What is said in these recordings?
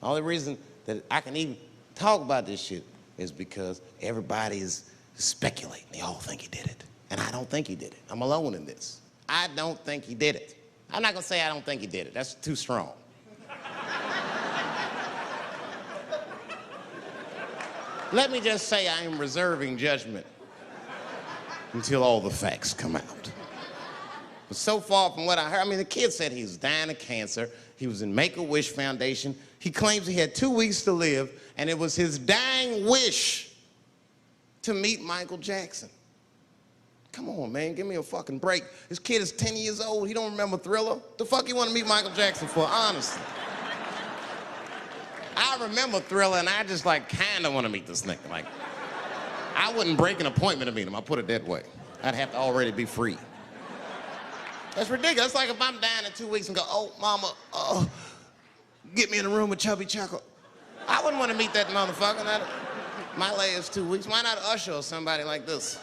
The only reason that I can even talk about this shit is because everybody is speculating. They all think he did it. And I don't think he did it. I'm alone in this. I don't think he did it. I'm not gonna say I don't think he did it. That's too strong. Let me just say I am reserving judgment until all the facts come out. But so far from what I heard, I mean, the kid said he was dying of cancer. He was in Make-A-Wish Foundation. He claims he had 2 weeks to live, and it was his dying wish to meet Michael Jackson. Come on, man, give me a fucking break. This kid is 10 years old. He don't remember Thriller. The fuck you want to meet Michael Jackson for, honestly? I remember Thriller, and I just, like, kind of want to meet this nigga. Like, I wouldn't break an appointment to meet him. I'll put it that way. I'd have to already be free. That's ridiculous. That's like if I'm dying in 2 weeks and go, oh, mama, get me in a room with Chubby Chocolate. I wouldn't want to meet that motherfucker. My last 2 weeks. Why not Usher or somebody like this?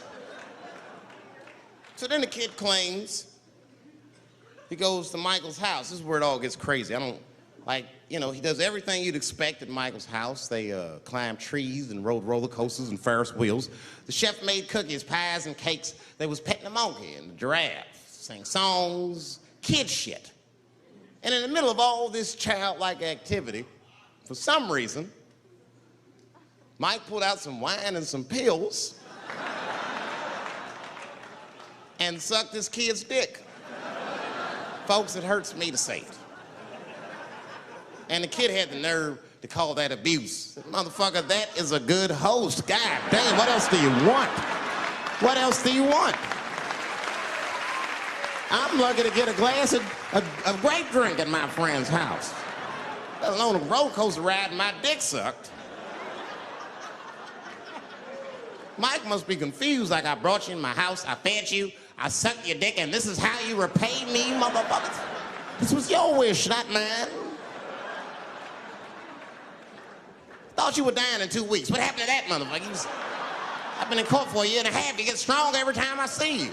So then the kid claims he goes to Michael's house. This is where it all gets crazy. I don't, like, you know, he does everything you'd expect at Michael's house. They climbed trees and rode roller coasters and Ferris wheels. The chef made cookies, pies, and cakes. They was petting the monkey and the giraffe, sang songs, kid shit. And in the middle of all this childlike activity, for some reason, Mike pulled out some wine and some pills and sucked his kid's dick. Folks, it hurts me to say it. And the kid had the nerve to call that abuse. Motherfucker, that is a good host. God damn, what else do you want? What else do you want? I'm lucky to get a glass of grape drink at my friend's house. Let alone a roller coaster ride and my dick sucked. Mike must be confused, like I brought you in my house, I fed you, I sucked your dick, and this is how you repay me, motherfuckers? This was your wish, not mine. Thought you were dying in 2 weeks. What happened to that motherfucker? I've been in court for a year and a half. You get stronger every time I see you.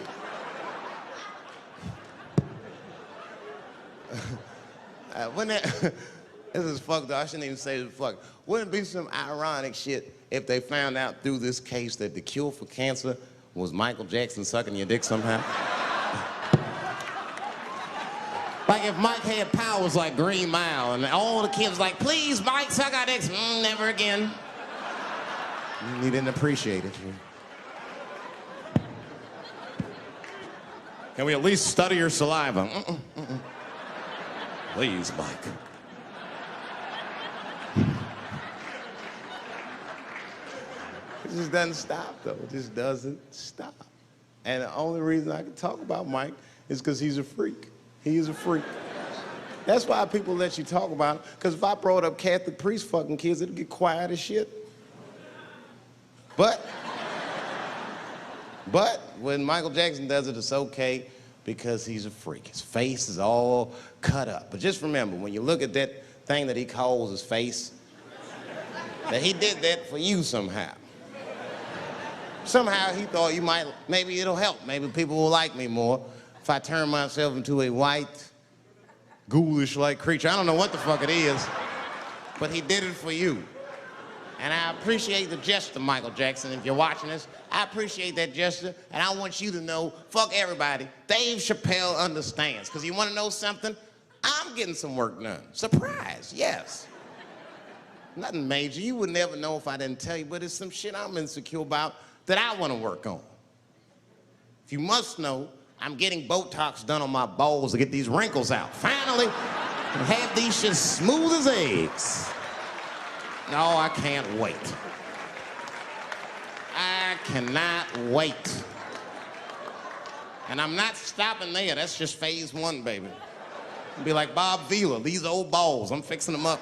This is fucked up. I shouldn't even say this fuck. Wouldn't it be some ironic shit if they found out through this case that the cure for cancer was Michael Jackson sucking your dick somehow? Like if Mike had powers like Green Mile and all the kids like, please, Mike, suck our dicks. Never again. He didn't appreciate it. Can we at least study your saliva? Please, Mike. It just doesn't stop, though. It just doesn't stop. And the only reason I can talk about Mike is because he's a freak. He is a freak. That's why people let you talk about him, because if I brought up Catholic priest fucking kids, it'd get quiet as shit. But when Michael Jackson does it, it's okay because he's a freak. His face is all cut up. But just remember, when you look at that thing that he calls his face, that he did that for you somehow. Somehow he thought you might, maybe it'll help. Maybe people will like me more if I turn myself into a white, ghoulish-like creature. I don't know what the fuck it is, but he did it for you. And I appreciate the gesture, Michael Jackson. If you're watching this, I appreciate that gesture, and I want you to know, fuck everybody, Dave Chappelle understands. Because you want to know something? I'm getting some work done. Surprise, yes. Nothing major. You would never know if I didn't tell you, but it's some shit I'm insecure about that I want to work on. If you must know, I'm getting Botox done on my balls to get these wrinkles out. Finally, have these shit smooth as eggs. No, I can't wait. I cannot wait. And I'm not stopping there. That's just phase one, baby. I'll be like Bob Vila, these old balls, I'm fixing them up.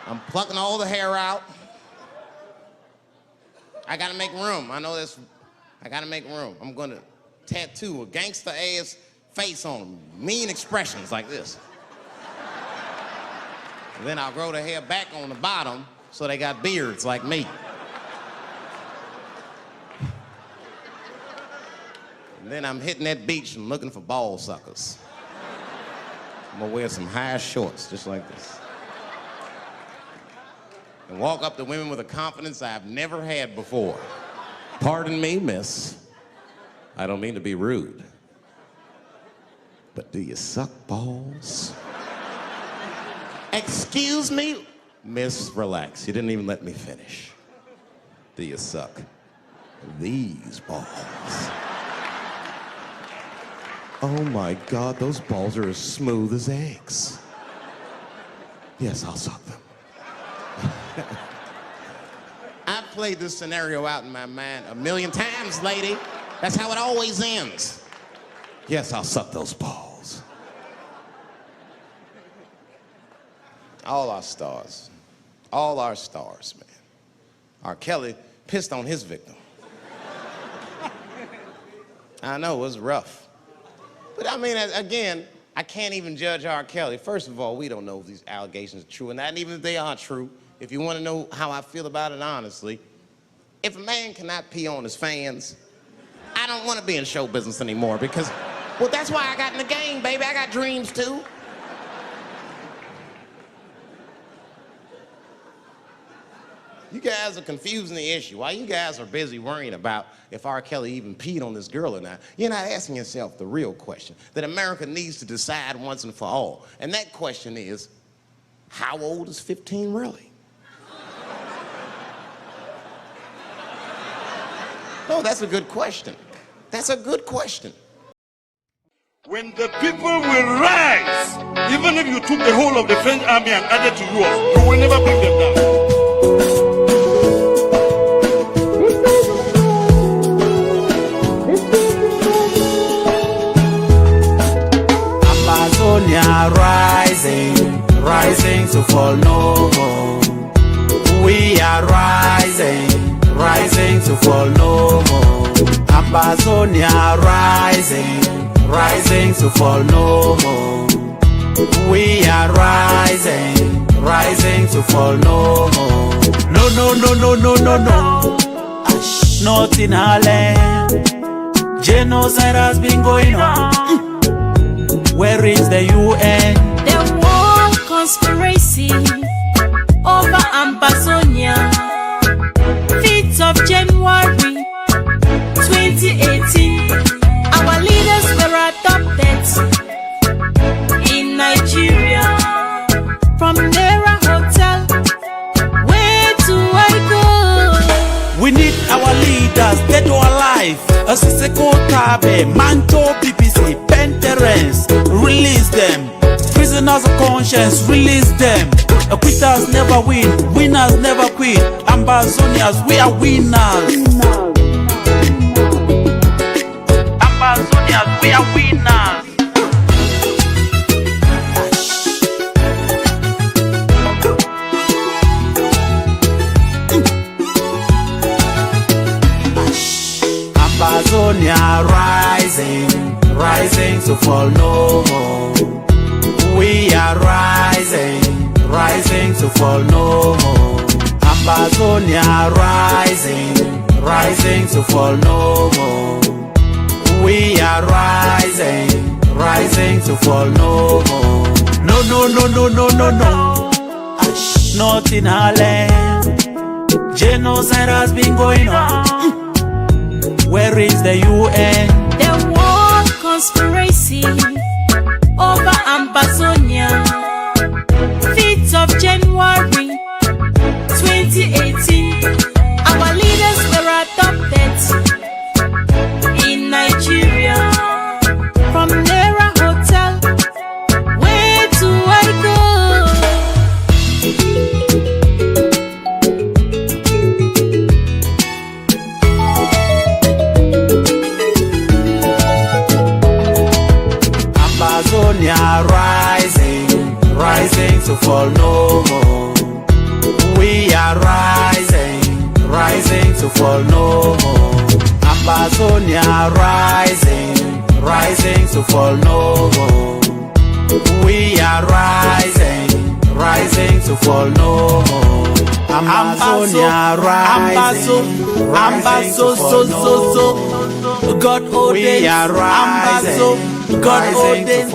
I'm plucking all the hair out. I gotta make room. I know this. I gotta make room. I'm gonna tattoo a gangster-ass face on them. Mean expressions like this. And then I'll grow the hair back on the bottom so they got beards like me. And then I'm hitting that beach and looking for ball suckers. I'm gonna wear some high shorts just like this. and walk up to women with a confidence I've never had before. Pardon me, miss. I don't mean to be rude. But do you suck balls? Excuse me? Miss, relax. You didn't even let me finish. Do you suck these balls? Oh my God, those balls are as smooth as eggs. Yes, I'll suck them. I've played this scenario out in my mind a million times, lady. That's how it always ends. Yes, I'll suck those balls. All our stars, man. R. Kelly pissed on his victim. I know, it was rough. But I mean, again, I can't even judge R. Kelly. First of all, we don't know if these allegations are true or not, and even if they are true, if you want to know how I feel about it honestly, if a man cannot pee on his fans, I don't want to be in show business anymore because, well, that's why I got in the game, baby. I got dreams too. You guys are confusing the issue. While you guys are busy worrying about if R. Kelly even peed on this girl or not, you're not asking yourself the real question that America needs to decide once and for all. And that question is, how old is 15 really? No, that's a good question. That's a good question. When the people will rise, even if you took the whole of the French army and added to yours, you will never bring them down. Ambazonia rising to fall no more. We are rising to fall no more. Ambazonia rising to fall no more. We are rising to fall no more. No. Not in our land. Genocide has been going on. Where is the UN? The war conspiracy over Ambazonia. 5th of January 2018. Our leaders were adopted in Nigeria. From Nera Hotel, where do I go? We need our leaders, dead or alive. Asiseko Tabe, Manto, BBC, Penterence, release them. Prisoners of conscience, release them. Quitters never win, winners never quit. Ambazonians, we are winners. Ambazonians, we are winners. Ambazonia rising to fall no more. We are rising to fall no more. Ambazonia rising to fall no more. We are rising to fall no more. No. Not in our land. Genocide has been going on. Where is the UN? The war conspiracy over Ambazonia. 5th of January 2018. Our leaders were adopted in Nigeria. From Nera Hotel, where do I go? Ambazonia rising to fall no more. We are rising to fall no more. Ambazonia rising to fall no more. We are rising to fall no more. Ambazonia rising to fall no more. God ordains. Ambazo, God ordains.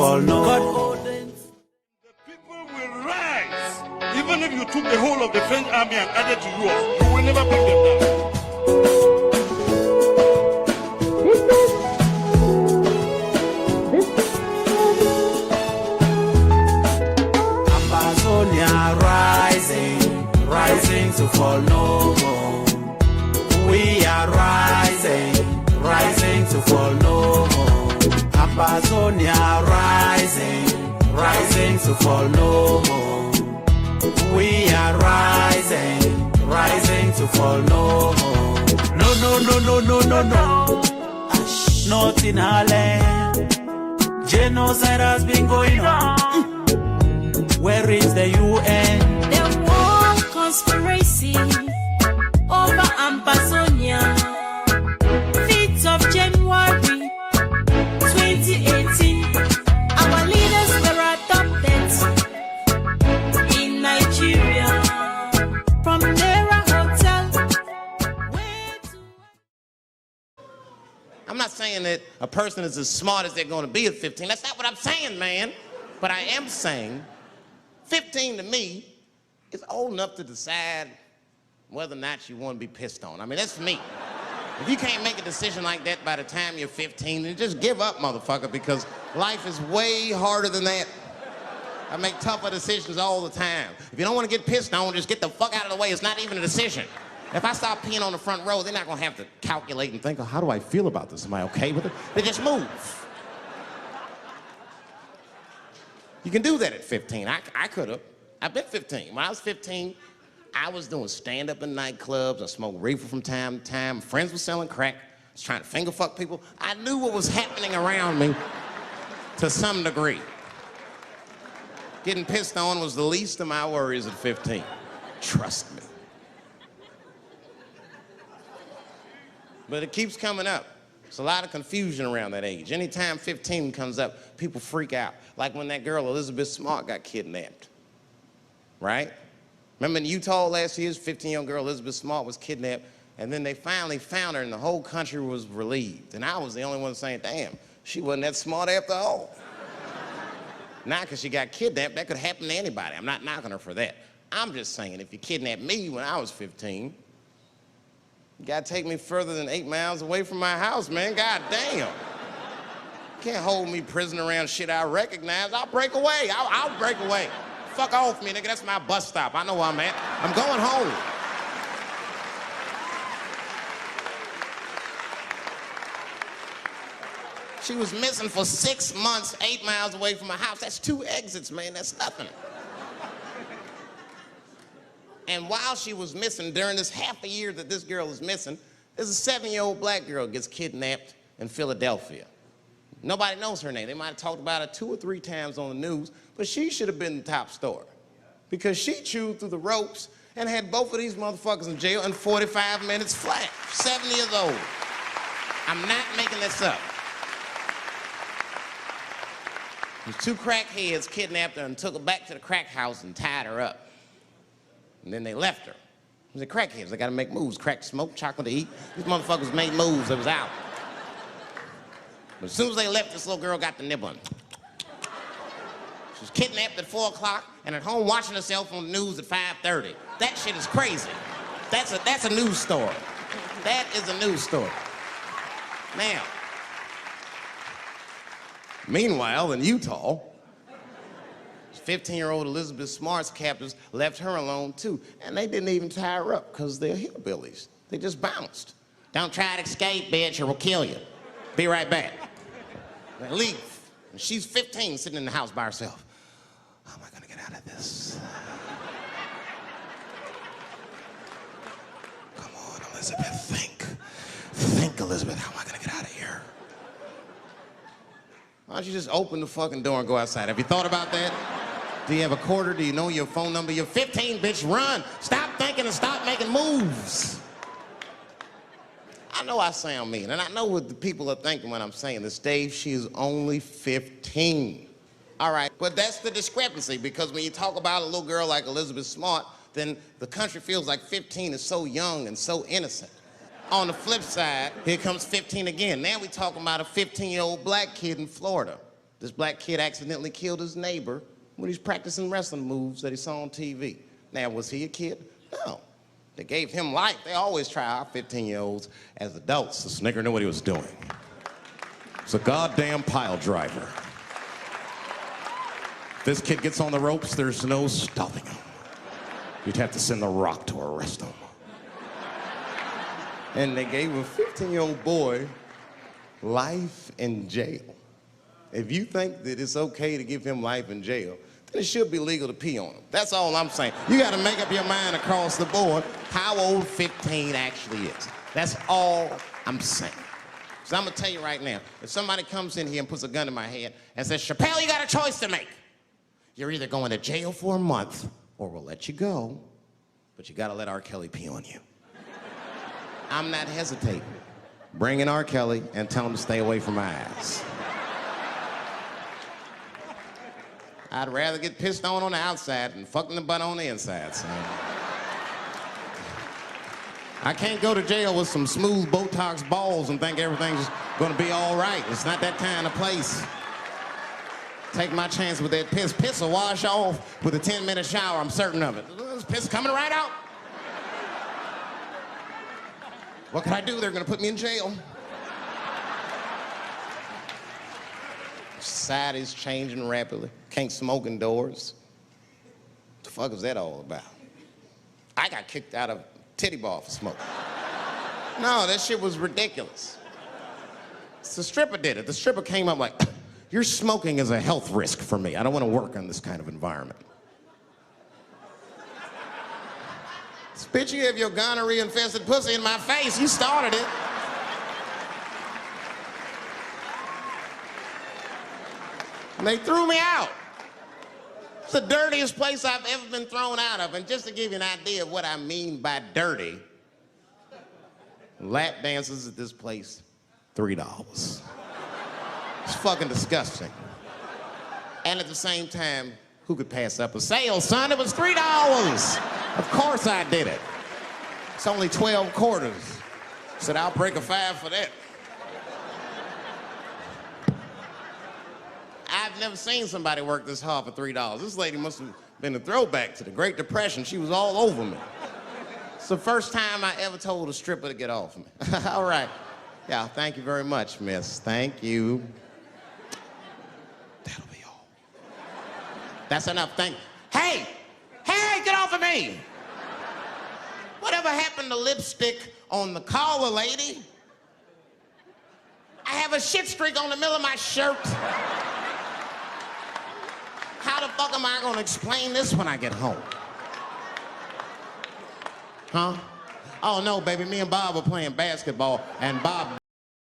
The people will rise, even Even if you took the whole of the French army and added to yours, you will never bring them down. Ambazonia rising, rising to fall no more. We are rising, rising to fall no more. Ambazonia rising, rising to fall no more. We are rising, rising to fall no more. No, no, no, no, no, no, no. Not in our land. Genocide has been going on. Where is the UN? The war conspiracy over Ambazonia. 5th of January 2018. Our leaders were adopted in Nigeria from Nera Hotel. I'm not saying that a person is as smart as they're going to be at 15. That's not what I'm saying, man. But I am saying 15 to me is old enough to decide whether or not you want to be pissed on. I mean, that's me. If you can't make a decision like that by the time you're 15, then just give up, motherfucker, because life is way harder than that. I make tougher decisions all the time. If you don't want to get pissed on, just get the fuck out of the way. It's not even a decision. If I start peeing on the front row, they're not going to have to calculate and think, oh, how do I feel about this? Am I okay with it? They just move. You can do that at 15. I could have. I've been 15. When I was 15, I was doing stand-up in nightclubs. I smoked reefer from time to time. Friends were selling crack. I was trying to finger fuck people. I knew what was happening around me to some degree. Getting pissed on was the least of my worries at 15. Trust me. But it keeps coming up. There's a lot of confusion around that age. Anytime 15 comes up, people freak out. Like when that girl, Elizabeth Smart, got kidnapped, right? Remember in Utah last year, 15-year-old girl, Elizabeth Smart, was kidnapped, and then they finally found her, and the whole country was relieved. And I was the only one saying, damn, she wasn't that smart after all. Not because she got kidnapped. That could happen to anybody. I'm not knocking her for that. I'm just saying, if you kidnapped me when I was 15, you gotta take me further than 8 miles away from my house, man. God damn. You can't hold me prisoner around shit I recognize. I'll break away. I'll break away. Fuck off me, nigga. That's my bus stop. I know where I'm at. I'm going home. She was missing for 6 months, 8 miles away from my house. That's 2 exits, man. That's nothing. And while she was missing, during this half a year that this girl is missing, there's a 7-year-old black girl gets kidnapped in Philadelphia. Nobody knows her name. They might have talked about her 2 or 3 times on the news, but she should have been the top story because she chewed through the ropes and had both of these motherfuckers in jail in 45 minutes flat. 7 years old. I'm not making this up. These 2 crackheads kidnapped her and took her back to the crack house and tied her up. And then they left her. They crackheads. They got to make moves. Crack to smoke, chocolate to eat. These motherfuckers made moves. It was out. But as soon as they left, this little girl got the nibbling. She was kidnapped at 4 o'clock and at home watching herself on the news at 5:30. That shit is crazy. That's a news story. That is a news story. Now, meanwhile, in Utah, 15-year-old Elizabeth Smart's captors left her alone too. And they didn't even tie her up because they're hillbillies. They just bounced. Don't try to escape, bitch, or we'll kill you. Be right back. They leave. And she's 15, sitting in the house by herself. How am I gonna get out of this? Come on, Elizabeth, think. Think, Elizabeth, how am I gonna get out of here? Why don't you just open the fucking door and go outside? Have you thought about that? Do you have a quarter? Do you know your phone number? You're 15, bitch, run. Stop thinking and stop making moves. I know I sound mean, and I know what the people are thinking when I'm saying this. Dave, she is only 15. All right, but that's the discrepancy, because when you talk about a little girl like Elizabeth Smart, then the country feels like 15 is so young and so innocent. On the flip side, here comes 15 again. Now we talking about a 15-year-old black kid in Florida. This black kid accidentally killed his neighbor when he's practicing wrestling moves that he saw on TV. Now, was he a kid? No. They gave him life. They always try our 15-year-olds as adults. The Snicker knew what he was doing. It's a goddamn pile driver. If this kid gets on the ropes, there's no stopping him. You'd have to send the Rock to arrest him. And they gave a 15-year-old boy life in jail. If you think that it's okay to give him life in jail, then it should be legal to pee on him. That's all I'm saying. You got to make up your mind across the board how old 15 actually is. That's all I'm saying. So I'm going to tell you right now, if somebody comes in here and puts a gun in my head and says, Chappelle, you got a choice to make. You're either going to jail for a month or we'll let you go, but you got to let R. Kelly pee on you. I'm not hesitating. Bring in R. Kelly and tell him to stay away from my ass. I'd rather get pissed on the outside than fucking the butt on the inside, son. I can't go to jail with some smooth Botox balls and think everything's gonna be all right. It's not that kind of place. Take my chance with that piss. Piss will wash off with a 10-minute shower, I'm certain of it. This piss coming right out. What can I do? They're gonna put me in jail. Society's changing rapidly. Can't smoke indoors. What the fuck is that all about? I got kicked out of titty bar for smoking. No, that shit was ridiculous. The stripper did it. The stripper came up like, your smoking is a health risk for me. I don't want to work in this kind of environment. Bitch, you have your gonorrhea-infested pussy in my face. You started it. And they threw me out. It's the dirtiest place I've ever been thrown out of. And just to give you an idea of what I mean by dirty, lap dances at this place, $3. It's fucking disgusting. And at the same time, who could pass up a sale, son? It was $3. Of course I did it. It's only 12 quarters. Said, I'll break a 5 for that. I've never seen somebody work this hard for $3. This lady must have been a throwback to the Great Depression. She was all over me. It's the first time I ever told a stripper to get off me. All right. Yeah, thank you very much, miss. Thank you. That'll be all. That's enough. Thank you. Hey! Hey, get off of me! Whatever happened to lipstick on the collar, lady? I have a shit streak on the middle of my shirt. How the fuck am I gonna explain this when I get home? Huh? Oh no, baby, me and Bob were playing basketball and Bob